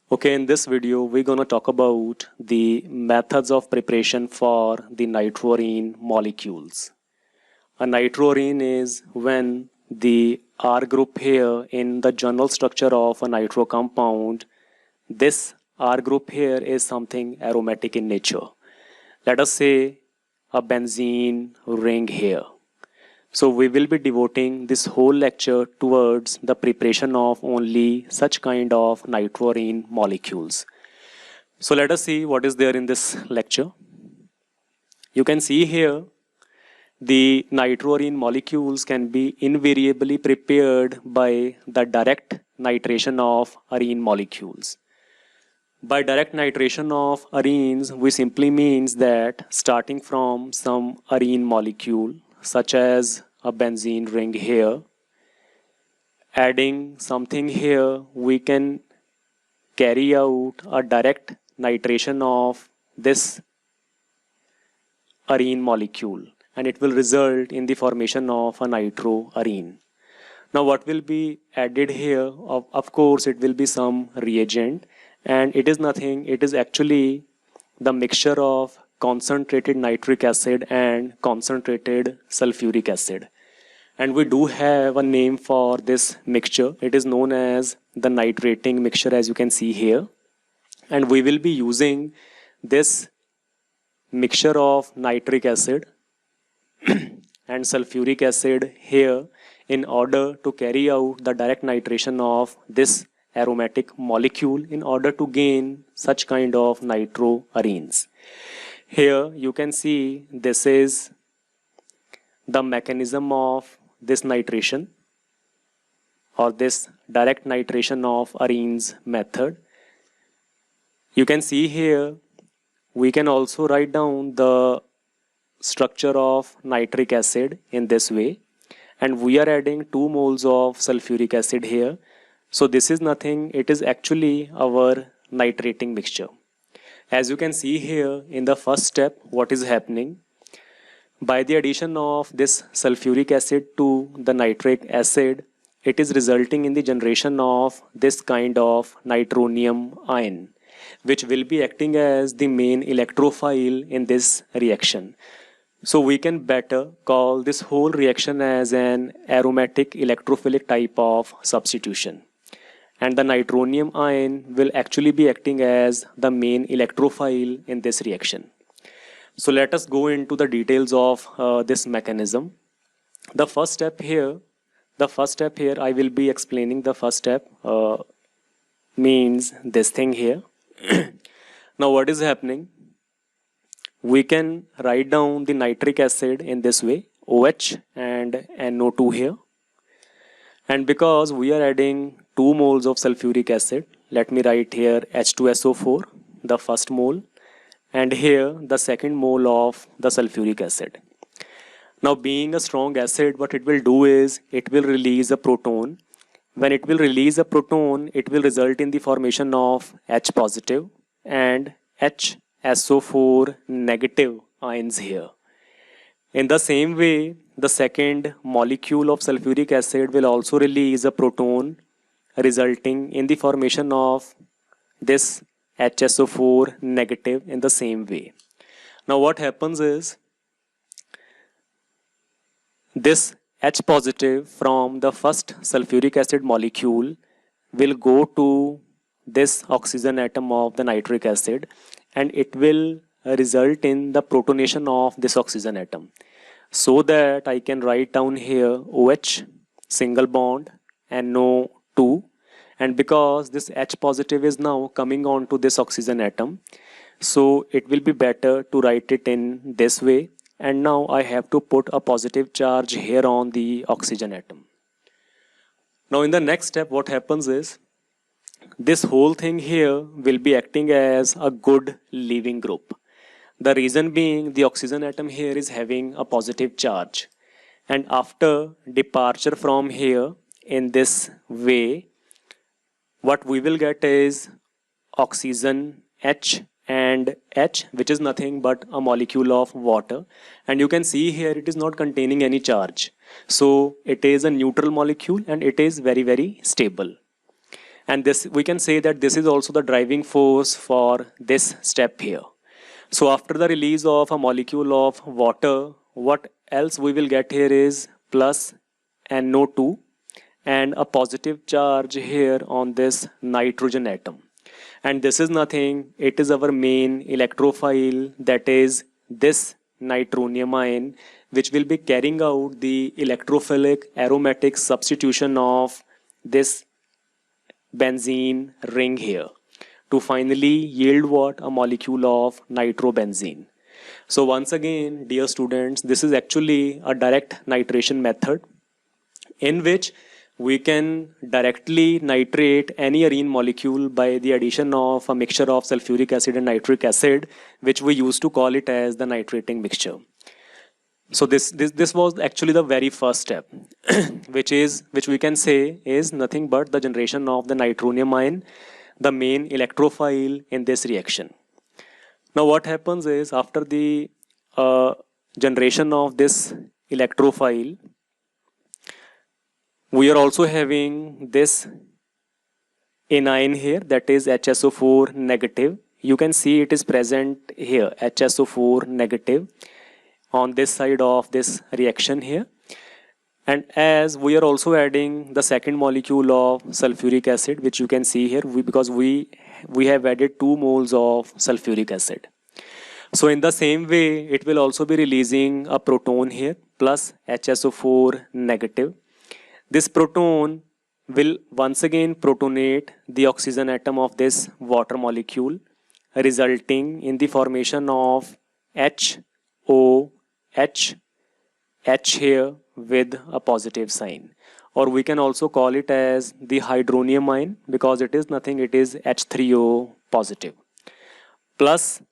Okay, in this video, we're going to talk about the methods of preparation for the nitroarene molecules. A nitroarene is when the R group here in the general structure of a nitro compound, this R group here is something aromatic in nature. Let us say a benzene ring here. So we will be devoting this whole lecture towards the preparation of only such kind of nitroarene molecules. So let us see what is there in this lecture. You can see here the nitroarene molecules can be invariably prepared by the direct nitration of arene molecules. By direct nitration of arenes, we simply means that starting from some arene molecule such as a benzene ring here, adding something here, we can carry out a direct nitration of this arene molecule, and it will result in the formation of a nitroarene. Now what will be added here? Of course, it will be some reagent, and it is nothing, it is actually the mixture of concentrated nitric acid and concentrated sulfuric acid. And we do have a name for this mixture. It is known as the nitrating mixture, as you can see here. And we will be using this mixture of nitric acid and sulfuric acid here in order to carry out the direct nitration of this aromatic molecule in order to gain such kind of nitroarenes. Here you can see this is the mechanism of this nitration or this direct nitration of arenes method. You can see here we can also write down the structure of nitric acid in this way, and we are adding 2 moles of sulfuric acid here. So this is nothing, it is actually our nitrating mixture. As you can see here in the first step, what is happening? By the addition of this sulfuric acid to the nitric acid, it is resulting in the generation of this kind of nitronium ion, which will be acting as the main electrophile in this reaction. So we can better call this whole reaction as an aromatic electrophilic type of substitution. And the nitronium ion will actually be acting as the main electrophile in this reaction. So let us go into the details of this mechanism. The first step here, I will be explaining the first step means this thing here. Now what is happening? We can write down the nitric acid in this way, OH and NO2 here. And because we are adding 2 moles of sulfuric acid, let me write here H2SO4, the first mole, and here the second mole of the sulfuric acid. Now being a strong acid, what it will do is it will release a proton. When it will release a proton, it will result in the formation of H positive and HSO4 negative ions here. In the same way, the second molecule of sulfuric acid will also release a proton, resulting in the formation of this HSO4 negative in the same way. Now what happens is this H positive from the first sulfuric acid molecule will go to this oxygen atom of the nitric acid, and it will result in the protonation of this oxygen atom. So that I can write down here OH single bond NO2, and because this H positive is now coming on to this oxygen atom, so it will be better to write it in this way. And now I have to put a positive charge here on the oxygen atom. Now in the next step, what happens is this whole thing here will be acting as a good leaving group. The reason being the oxygen atom here is having a positive charge, and after departure from here in this way, what we will get is oxygen H and H, which is nothing but a molecule of water, and you can see here it is not containing any charge. So it is a neutral molecule and it is very stable. And this, we can say that this is also the driving force for this step here. So after the release of a molecule of water, what else we will get here is plus NO2 and a positive charge here on this nitrogen atom. And this is nothing, it is our main electrophile, that is this nitronium ion, which will be carrying out the electrophilic aromatic substitution of this benzene ring here to finally yield what? A molecule of nitrobenzene. So once again, dear students, this is actually a direct nitration method in which we can directly nitrate any arene molecule by the addition of a mixture of sulfuric acid and nitric acid, which we used to call it as the nitrating mixture. So this was actually the very first step, which we can say is nothing but the generation of the nitronium ion, the main electrophile in this reaction. Now what happens is, after the generation of this electrophile, we are also having this anion here, that is HSO4 negative. You can see it is present here, HSO4 negative, on this side of this reaction here. And as we are also adding the second molecule of sulfuric acid, which you can see here, because we have added 2 moles of sulfuric acid. So in the same way, it will also be releasing a proton here, plus HSO4 negative. This proton will once again protonate the oxygen atom of this water molecule, resulting in the formation of HOH, H here with a positive sign. Or we can also call it as the hydronium ion, because it is nothing, it is H3O positive. Plus,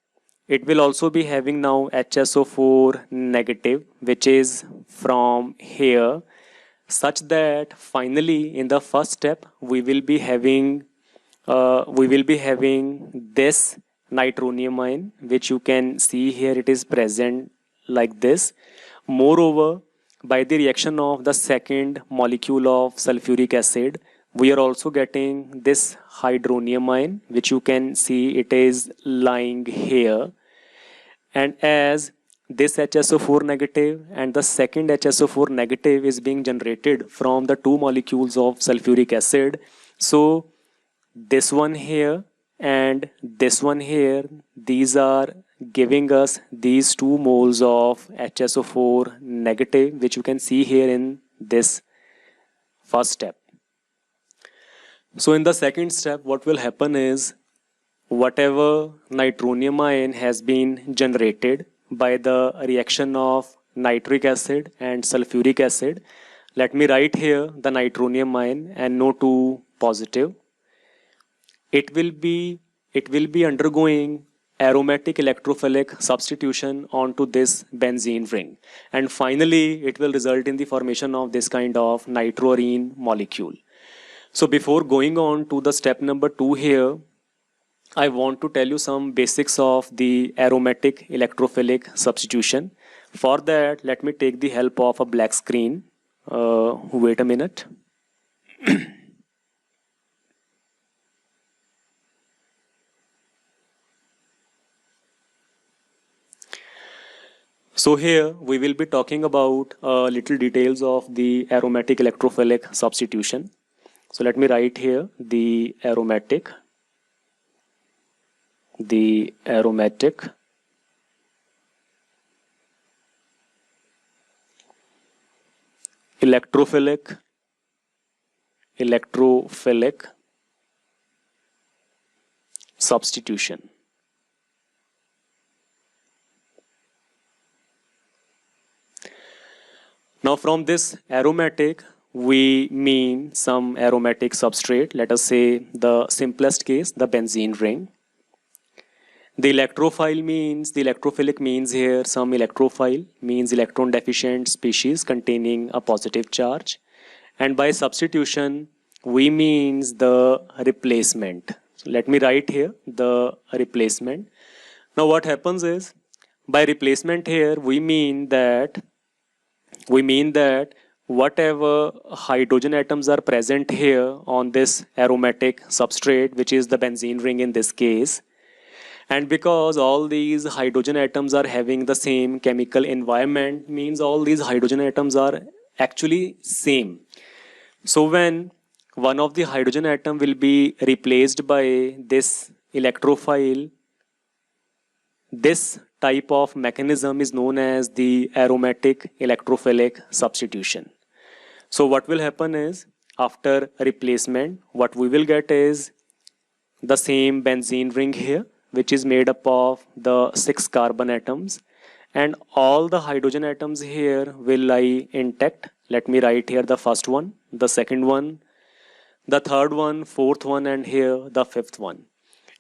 it will also be having now HSO4 negative, which is from here, such that finally in the first step we will be having this nitronium ion, which you can see here, it is present like this. Moreover, by the reaction of the second molecule of sulfuric acid, we are also getting this hydronium ion, which you can see it is lying here. And as this HSO4 negative and the second HSO4 negative is being generated from the 2 molecules of sulfuric acid, so this one here and this one here, these are giving us these 2 moles of HSO4 negative, which you can see here in this first step. So in the second step, what will happen is, whatever nitronium ion has been generated by the reaction of nitric acid and sulfuric acid, let me write here the nitronium ion NO2 positive. It will be undergoing aromatic electrophilic substitution onto this benzene ring, and finally it will result in the formation of this kind of nitroarene molecule. So before going on to the step number 2 here, I want to tell you some basics of the aromatic electrophilic substitution. For that, let me take the help of a black screen. Wait a minute. So here we will be talking about little details of the aromatic electrophilic substitution. So let me write here the aromatic electrophilic substitution. Now from this aromatic, we mean some aromatic substrate, let us say the simplest case, the benzene ring. The electrophile means, the electrophilic means here some electrophile, means electron deficient species containing a positive charge. And by substitution, we means the replacement. So let me write here the replacement. Now what happens is, by replacement here, we mean that whatever hydrogen atoms are present here on this aromatic substrate, which is the benzene ring in this case. And because all these hydrogen atoms are having the same chemical environment, means all these hydrogen atoms are actually same. So when one of the hydrogen atom will be replaced by this electrophile, this type of mechanism is known as the aromatic electrophilic substitution. So what will happen is, after replacement, what we will get is the same benzene ring here, which is made up of the 6 carbon atoms, and all the hydrogen atoms here will lie intact. Let me write here the first one, the second one, the third one, fourth one, and here the fifth one.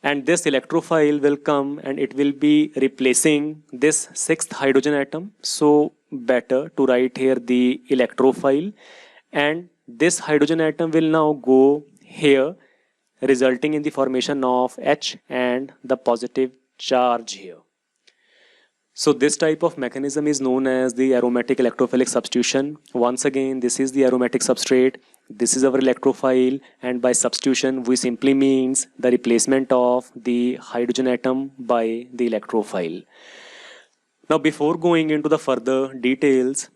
And this electrophile will come and it will be replacing this 6th hydrogen atom. So better to write here the electrophile, and this hydrogen atom will now go here, resulting in the formation of H and the positive charge here. So this type of mechanism is known as the aromatic electrophilic substitution. Once again, this is the aromatic substrate, this is our electrophile, and by substitution we simply means the replacement of the hydrogen atom by the electrophile. Now before going into the further details,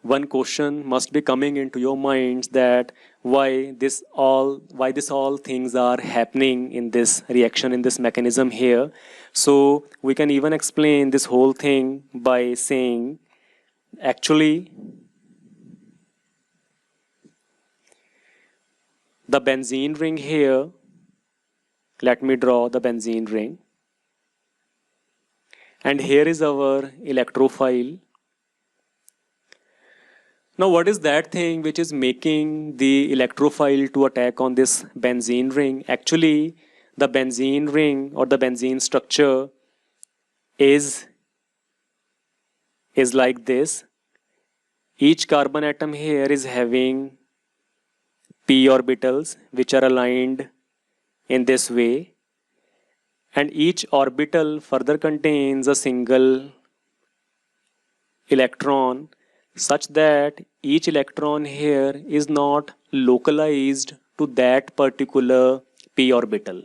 one question must be coming into your minds, that why this all things are happening in this reaction, in this mechanism here. So we can even explain this whole thing by saying, actually the benzene ring here, let me draw the benzene ring, and here is our electrophile. Now what is that thing which is making the electrophile to attack on this benzene ring? Actually, the benzene ring or the benzene structure is like this. Each carbon atom here is having p orbitals which are aligned in this way, and each orbital further contains a single electron, such that each electron here is not localized to that particular p orbital,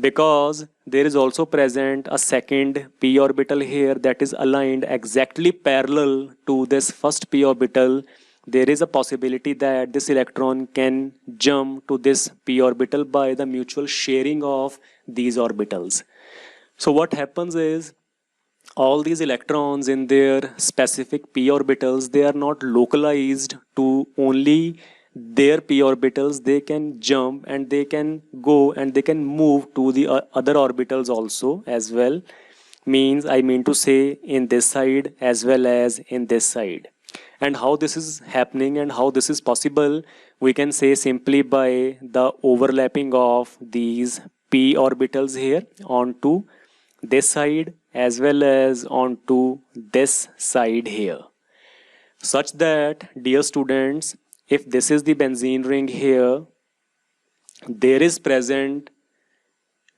because there is also present a second p orbital here that is aligned exactly parallel to this first p orbital. There is a possibility that this electron can jump to this p orbital by the mutual sharing of these orbitals. So what happens is, all these electrons in their specific p orbitals, they are not localized to only their p orbitals. They can jump and they can go and they can move to the other orbitals also as well. I mean to say, in this side as well as in this side. And how this is happening and how this is possible, we can say simply by the overlapping of these p orbitals here onto this side as well as onto this side here, such that, dear students, if this is the benzene ring here, there is present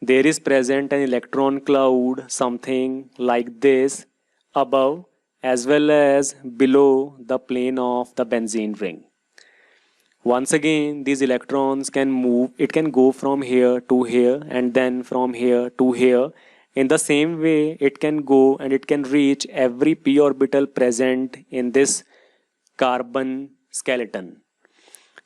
an electron cloud, something like this, above as well as below the plane of the benzene ring. Once again, these electrons can move. It can go from here to here and then from here to here. In the same way, it can go and it can reach every p orbital present in this carbon skeleton.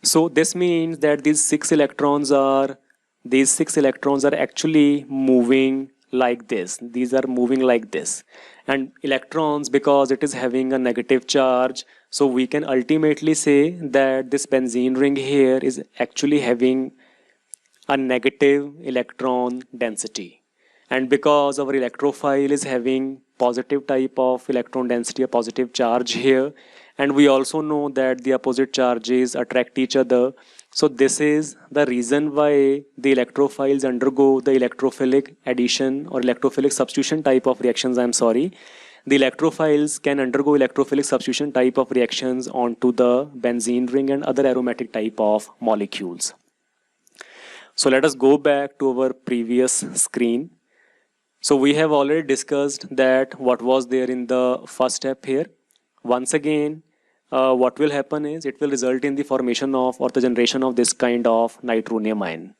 So this means that these six electrons are actually moving like this. These are moving like this. And electrons, because it is having a negative charge, so we can ultimately say that this benzene ring here is actually having a negative electron density. And because our electrophile is having positive type of electron density, a positive charge here, and we also know that the opposite charges attract each other. So this is the reason why the electrophiles undergo the electrophilic addition or electrophilic substitution type of reactions. The electrophiles can undergo electrophilic substitution type of reactions onto the benzene ring and other aromatic type of molecules. So let us go back to our previous screen. So we have already discussed that what was there in the first step here. Once again, what will happen is it will result in the formation of or the generation of this kind of nitronium ion.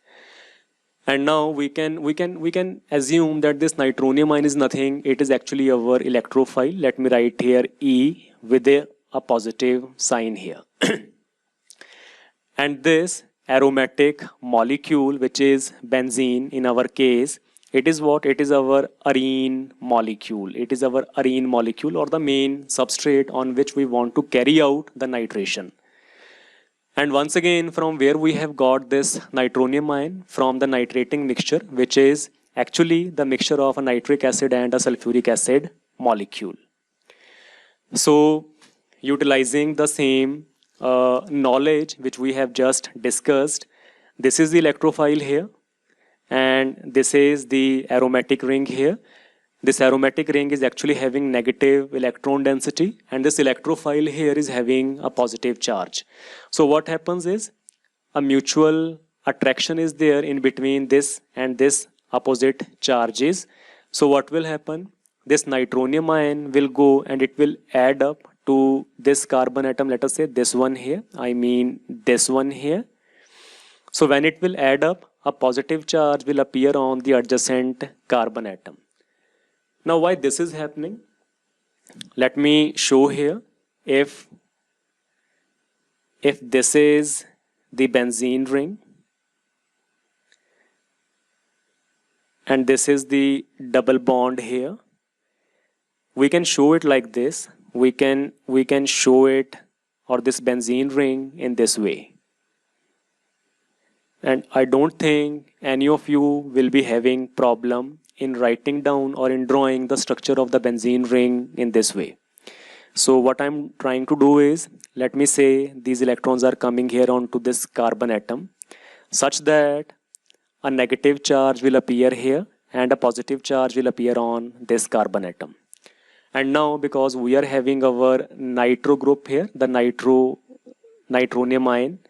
And now we can assume that this nitronium ion is nothing. It is actually our electrophile. Let me write here E with a positive sign here. And this aromatic molecule, which is benzene in our case, it is what? It is our arene molecule. It is our arene molecule, or the main substrate on which we want to carry out the nitration. And once again, from where we have got this nitronium ion? From the nitrating mixture, which is actually the mixture of a nitric acid and a sulfuric acid molecule. So, utilizing the same knowledge which we have just discussed, this is the electrophile here, and this is the aromatic ring here. This aromatic ring is actually having negative electron density, and this electrophile here is having a positive charge. So what happens is a mutual attraction is there in between this and this opposite charges. So what will happen? This nitronium ion will go and it will add up to this carbon atom. Let us say this one here, I mean this one here. So when it will add up, a positive charge will appear on the adjacent carbon atom. Now why this is happening? Let me show here. If this is the benzene ring and this is the double bond here, we can show it like this. We can show it, or this benzene ring, in this way. And I don't think any of you will be having problem in writing down or in drawing the structure of the benzene ring in this way. So what I'm trying to do is, let me say these electrons are coming here onto this carbon atom, such that a negative charge will appear here and a positive charge will appear on this carbon atom. And now, because we are having our nitro group here, the nitronium ion,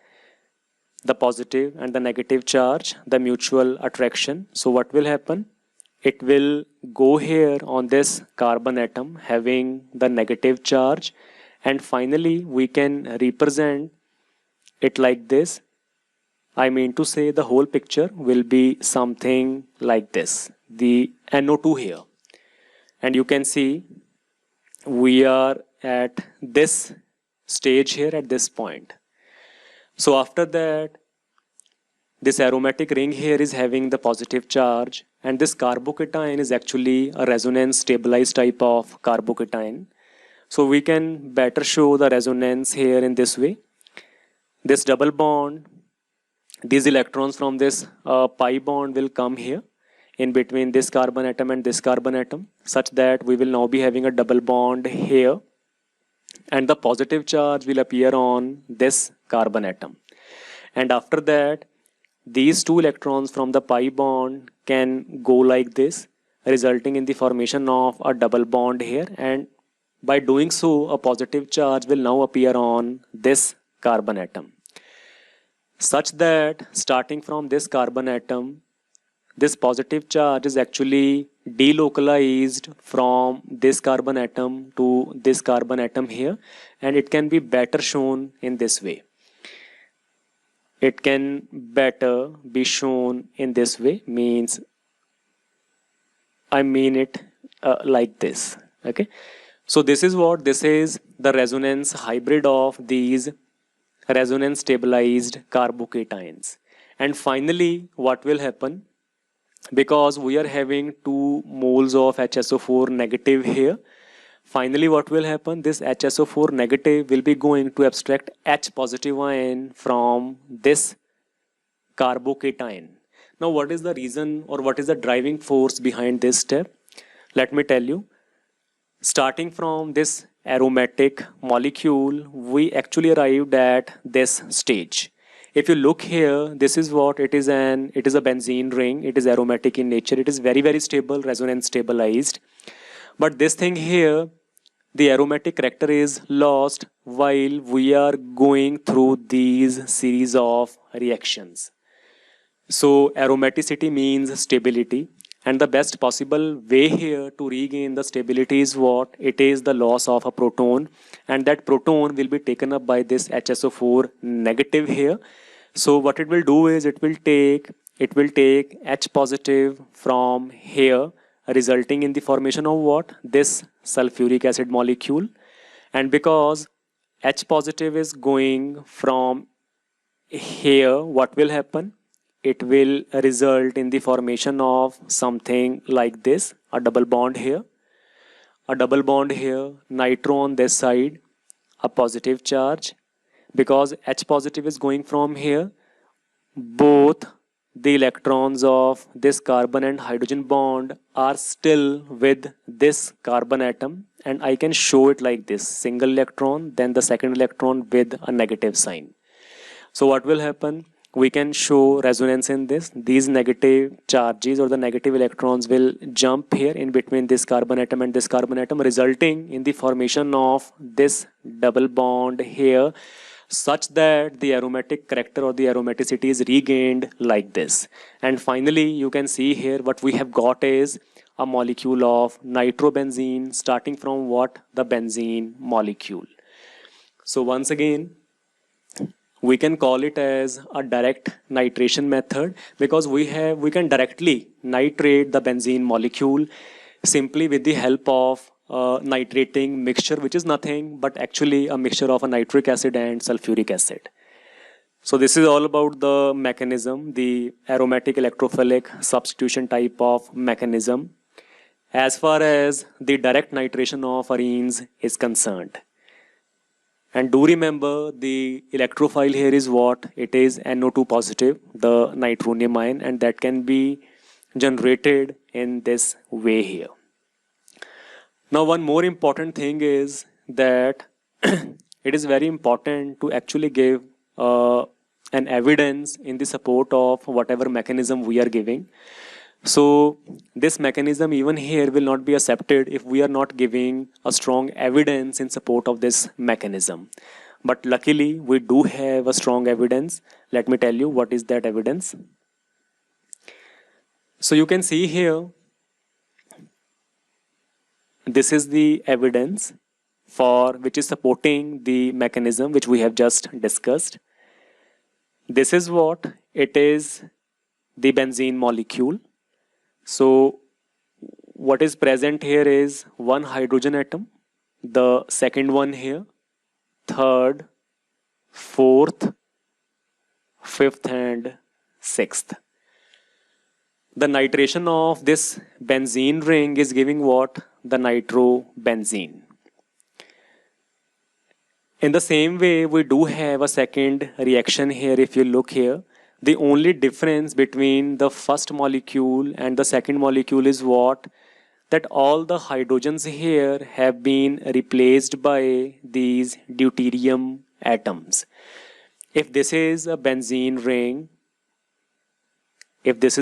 the positive and the negative charge, the mutual attraction. So what will happen? It will go here on this carbon atom having the negative charge, and finally we can represent it like this. I mean to say the whole picture will be something like this, the NO2 here. And you can see we are at this stage here at this point. So after that, this aromatic ring here is having the positive charge, and this carbocation is actually a resonance stabilized type of carbocation. So we can better show the resonance here in this way. This double bond, these electrons from this pi bond will come here in between this carbon atom and this carbon atom, such that we will now be having a double bond here, and the positive charge will appear on this carbon atom. And after that, these two electrons from the pi bond can go like this, resulting in the formation of a double bond here, and by doing so, a positive charge will now appear on this carbon atom, such that starting from this carbon atom, this positive charge is actually delocalized from this carbon atom to this carbon atom here, and it can be better shown in this way. It can better be shown in this way, means I mean it like this. Okay, so this is what this is, the resonance hybrid of these resonance stabilized carbocations. And finally, what will happen? Because we are having 2 moles of HSO4 negative here, finally what will happen? This HSO4 negative will be going to abstract H positive ion from this carbocation. Now what is the reason, or what is the driving force behind this step? Let me tell you. Starting from this aromatic molecule, we actually arrived at this stage. If you look here, this is what it is, it is a benzene ring. It is aromatic in nature. It is very, very stable, resonance stabilized. But this thing here, the aromatic character is lost while we are going through these series of reactions. So aromaticity means stability, And the best possible way here to regain the stability is what? It is the loss of a proton, and that proton will be taken up by this HSO4 negative here. So what it will do is it will take H positive from here, resulting in the formation of what? This sulfuric acid molecule. And because H positive is going from here, what will happen? It will result in the formation of something like this, a double bond here, nitro on this side, a positive charge. Because H positive is going from here, both the electrons of this carbon and hydrogen bond are still with this carbon atom, and I can show it like this: single electron, then the second electron with a negative sign. So what will happen? We can show resonance in this. These negative charges or the negative electrons will jump here in between this carbon atom and this carbon atom, resulting in the formation of this double bond here, such that the aromatic character or the aromaticity is regained like this. And finally, you can see here what we have got is a molecule of nitrobenzene, starting from what? The benzene molecule. So once again, we can call it as a direct nitration method, because we can directly nitrate the benzene molecule simply with the help of nitrating mixture, which is nothing but actually a mixture of a nitric acid and sulfuric acid. So this is all about the mechanism, the aromatic electrophilic substitution type of mechanism, as far as the direct nitration of arenes is concerned. And do remember, the electrophile here is what? It is NO2 positive, the nitronium ion, and that can be generated in this way here. Now, one more important thing is that it is very important to actually give an evidence in the support of whatever mechanism we are giving. So this mechanism even here will not be accepted if we are not giving a strong evidence in support of this mechanism. But luckily we do have a strong evidence. Let me tell you what is that evidence. So you can see here, this is the evidence for which is supporting the mechanism which we have just discussed. This is what it is, the benzene molecule. So what is present here is one hydrogen atom, the second one here, third, fourth, fifth and sixth. The nitration of this benzene ring is giving what? The nitrobenzene. In the same way, we do have a second reaction here. If you look here, the only difference between the first molecule and the second molecule is what? That all the hydrogens here have been replaced by these deuterium atoms. If this is a benzene ring, this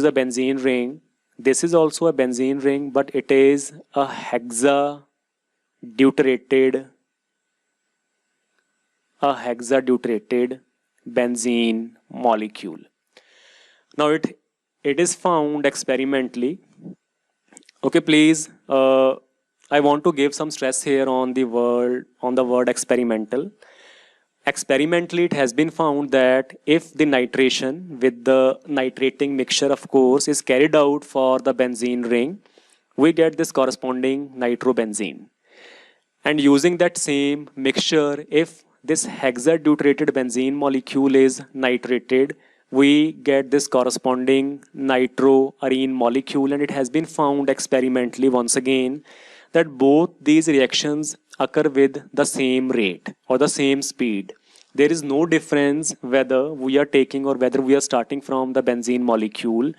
is also a benzene ring, but it is a hexadeuteраted benzene molecule. Now it is found experimentally. Okay, please, I want to give some stress here on the word experimental. Experimentally, it has been found that if the nitration with the nitrating mixture, of course, is carried out for the benzene ring, we get this corresponding nitrobenzene. And using that same mixture, if this hexadeuteраted benzene molecule is nitrated, we get this corresponding nitroarene molecule, and it has been found experimentally once again that both these reactions occur with the same rate or the same speed. There is no difference whether we are taking or whether we are starting from the benzene molecule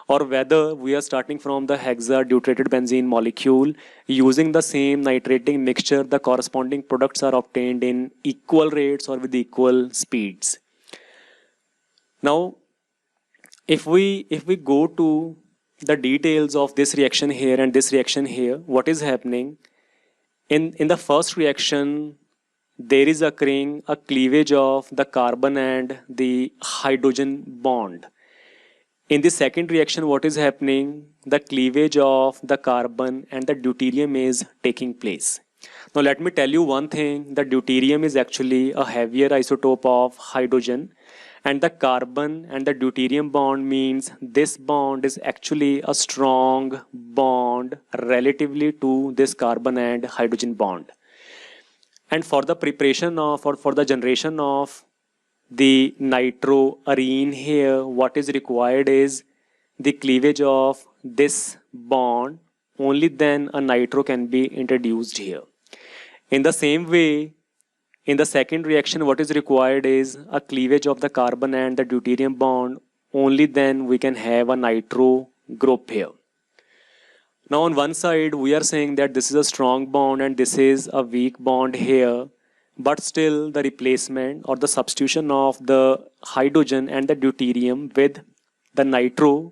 or whether we are starting from the hexadeuteраted benzene molecule. Using the same nitrating mixture, the corresponding products are obtained in equal rates or with equal speeds. Now, if we go to the details of this reaction here and this reaction here, what is happening? In the first reaction, there is occurring a cleavage of the carbon and the hydrogen bond. In the second reaction, what is happening? The cleavage of the carbon and the deuterium is taking place. Now let me tell you one thing, the deuterium is actually a heavier isotope of hydrogen, and the carbon and the deuterium bond means this bond is actually a strong bond relatively to this carbon and hydrogen bond. And for the preparation of, or for the generation of the nitroarene here, what is required is the cleavage of this bond. Only then a nitro can be introduced here. In the same way, in the second reaction, what is required is a cleavage of the carbon and the deuterium bond. Only then we can have a nitro group here. Now on one side, we are saying that this is a strong bond and this is a weak bond here. But still the replacement or the substitution of the hydrogen and the deuterium with the nitro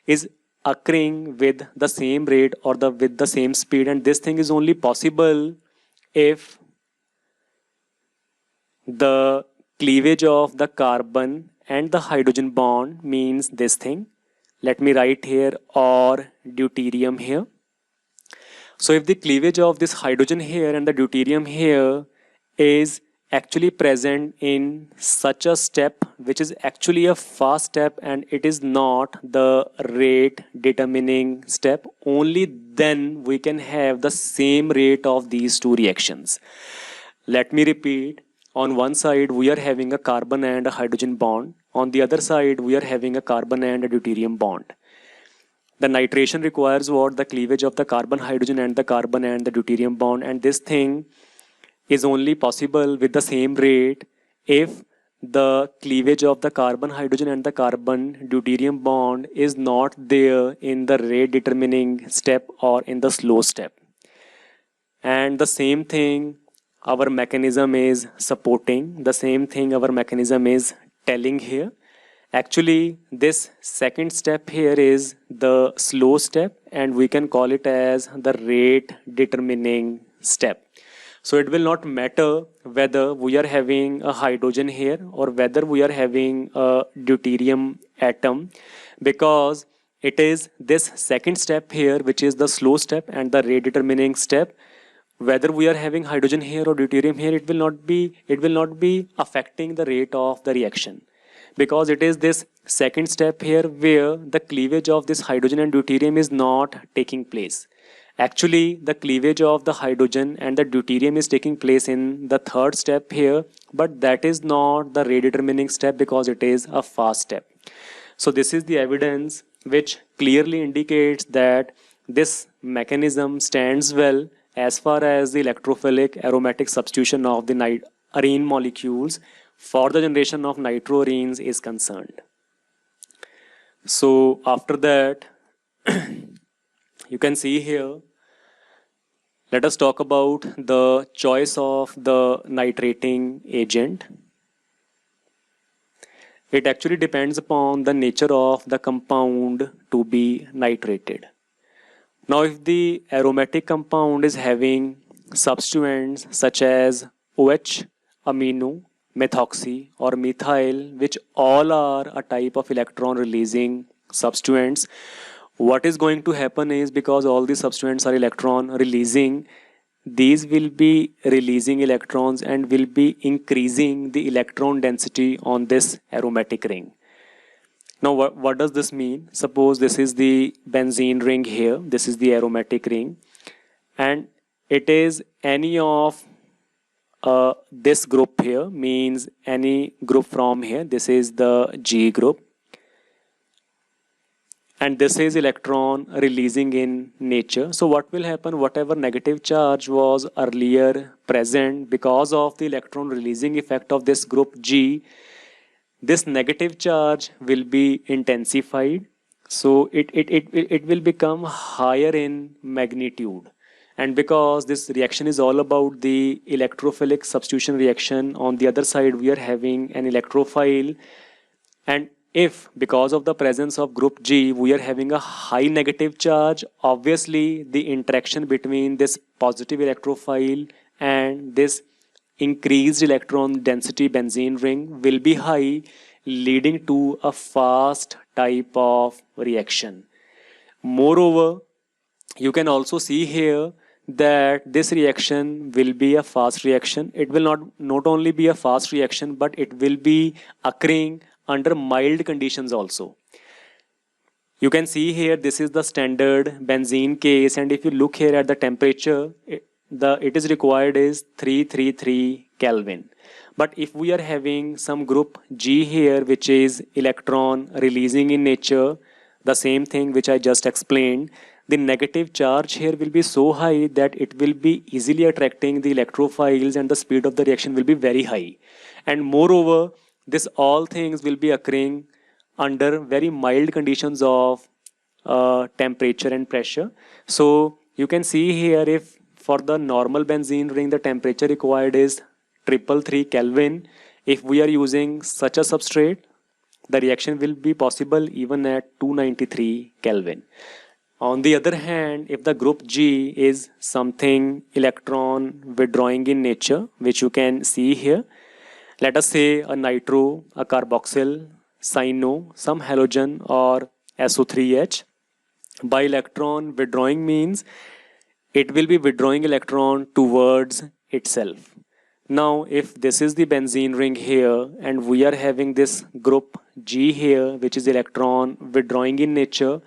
is occurring with the same rate or with the same speed, and this thing is only possible if the cleavage of the carbon and the hydrogen bond means this thing. Let me write here, or deuterium here. So if the cleavage of this hydrogen here and the deuterium here is actually present in such a step, which is actually a fast step and it is not the rate determining step, only then we can have the same rate of these two reactions. Let me repeat. On one side, we are having a carbon and a hydrogen bond. On the other side, we are having a carbon and a deuterium bond. The nitration requires what? The cleavage of the carbon, hydrogen and the carbon and the deuterium bond. And this thing is only possible with the same rate if the cleavage of the carbon, hydrogen and the carbon deuterium bond is not there in the rate determining step or in the slow step. And the same thing our mechanism is supporting, the same thing our mechanism is telling here. Actually, this second step here is the slow step and we can call it as the rate determining step. So it will not matter whether we are having a hydrogen here or whether we are having a deuterium atom, because it is this second step here which is the slow step and the rate determining step. Whether we are having hydrogen here or deuterium here, it will not be affecting the rate of the reaction, because it is this second step here where the cleavage of this hydrogen and deuterium is not taking place. Actually, the cleavage of the hydrogen and the deuterium is taking place in the third step here, but that is not the rate determining step because it is a fast step. So this is the evidence which clearly indicates that this mechanism stands well as far as the electrophilic aromatic substitution of the arene molecules for the generation of nitroarenes is concerned. So after that, you can see here, let us talk about the choice of the nitrating agent. It actually depends upon the nature of the compound to be nitrated. Now, if the aromatic compound is having substituents such as OH, amino, methoxy or methyl, which all are a type of electron releasing substituents, what is going to happen is, because all these substituents are electron releasing, these will be releasing electrons and will be increasing the electron density on this aromatic ring. Now what does this mean? Suppose this is the benzene ring here, this is the aromatic ring, and it is any of this group here, means any group from here, this is the G group, and this is electron releasing in nature. So what will happen? Whatever negative charge was earlier present because of the electron releasing effect of this group G, this negative charge will be intensified. So it will become higher in magnitude. And because this reaction is all about the electrophilic substitution reaction, on the other side we are having an electrophile, and if because of the presence of group G we are having a high negative charge, obviously the interaction between this positive electrophile and this increased electron density benzene ring will be high, leading to a fast type of reaction. Moreover, you can also see here that this reaction will be a fast reaction. It will not only be a fast reaction, but it will be occurring under mild conditions also. You can see here this is the standard benzene case, and if you look here at the temperature, it is required is 333 Kelvin. But if we are having some group G here, which is electron releasing in nature, the same thing which I just explained, the negative charge here will be so high that it will be easily attracting the electrophiles and the speed of the reaction will be very high. And moreover, this all things will be occurring under very mild conditions of temperature and pressure. So you can see here, if for the normal benzene ring the temperature required is 333 Kelvin, if we are using such a substrate, the reaction will be possible even at 293 Kelvin. On the other hand, if the group G is something electron withdrawing in nature, which you can see here, let us say a nitro, a carboxyl, cyano, some halogen or SO3H. By electron withdrawing means it will be withdrawing electron towards itself. Now, if this is the benzene ring here and we are having this group G here, which is electron withdrawing in nature,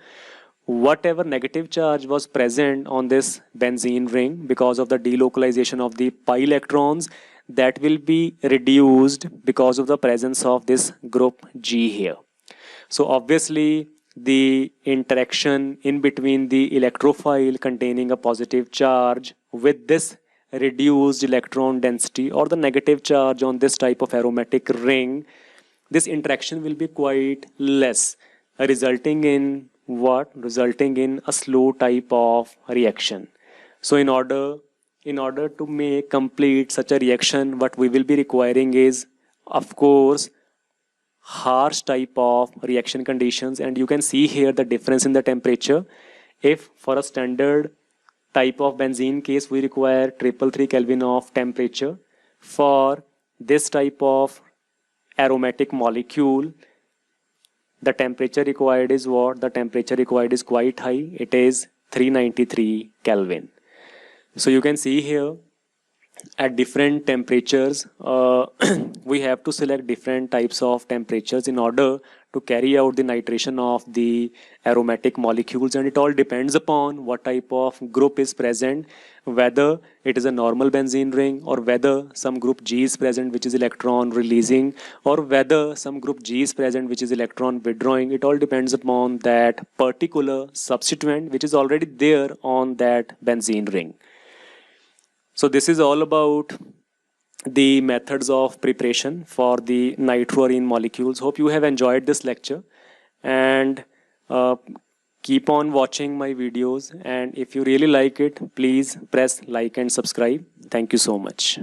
whatever negative charge was present on this benzene ring because of the delocalization of the pi electrons, that will be reduced because of the presence of this group G here. So obviously the interaction in between the electrophile containing a positive charge with this reduced electron density or the negative charge on this type of aromatic ring, this interaction will be quite less, resulting in what? Resulting in a slow type of reaction. So in order to make complete such a reaction, what we will be requiring is, of course, harsh type of reaction conditions. And you can see here the difference in the temperature. If for a standard type of benzene case we require 333 Kelvin of temperature, for this type of aromatic molecule the temperature required is what? The temperature required is quite high. It is 393 Kelvin. So you can see here at different temperatures, we have to select different types of temperatures in order to carry out the nitration of the aromatic molecules, and it all depends upon what type of group is present, whether it is a normal benzene ring or whether some group G is present which is electron releasing, or whether some group G is present which is electron withdrawing. It all depends upon that particular substituent which is already there on that benzene ring. So this is all about the methods of preparation for the nitroarene molecules. Hope you have enjoyed this lecture, and keep on watching my videos, and if you really like it, please press like and subscribe. Thank you so much.